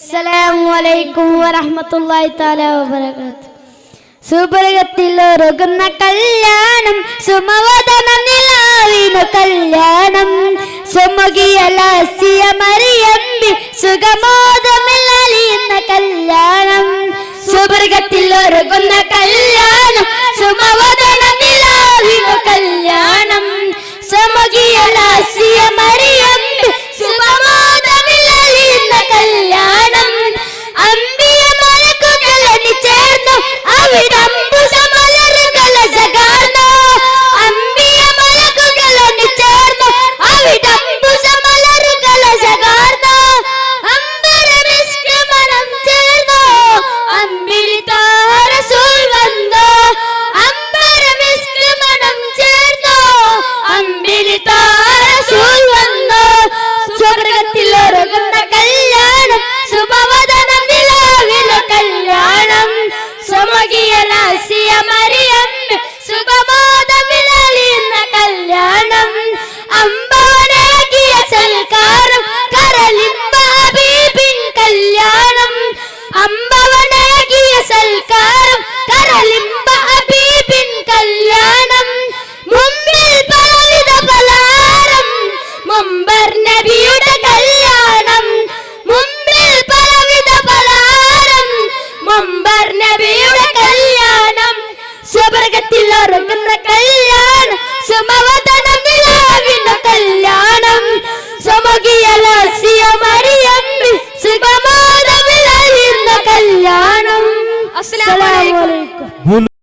അസ്സലാമു അലൈക്കും വറഹ്മത്തുള്ളാഹി തആല വബറകാതുഹു. സുബർഗത്തിലൊരുകുന്ന കല്യാണം, സുമവദന നിലാവിനു കല്യാണം, സുമുഖിയ ലാസ്യ മറിയമ്പി സുഗമോദമിലലിയുന്ന കല്യാണം. സുബർഗത്തിലൊരുകുന്ന കല്യാണം, സുമവദന നിലാവിനു കല്യാണം, സുമുഖിയ ലാസ്യ മറിയമ്പി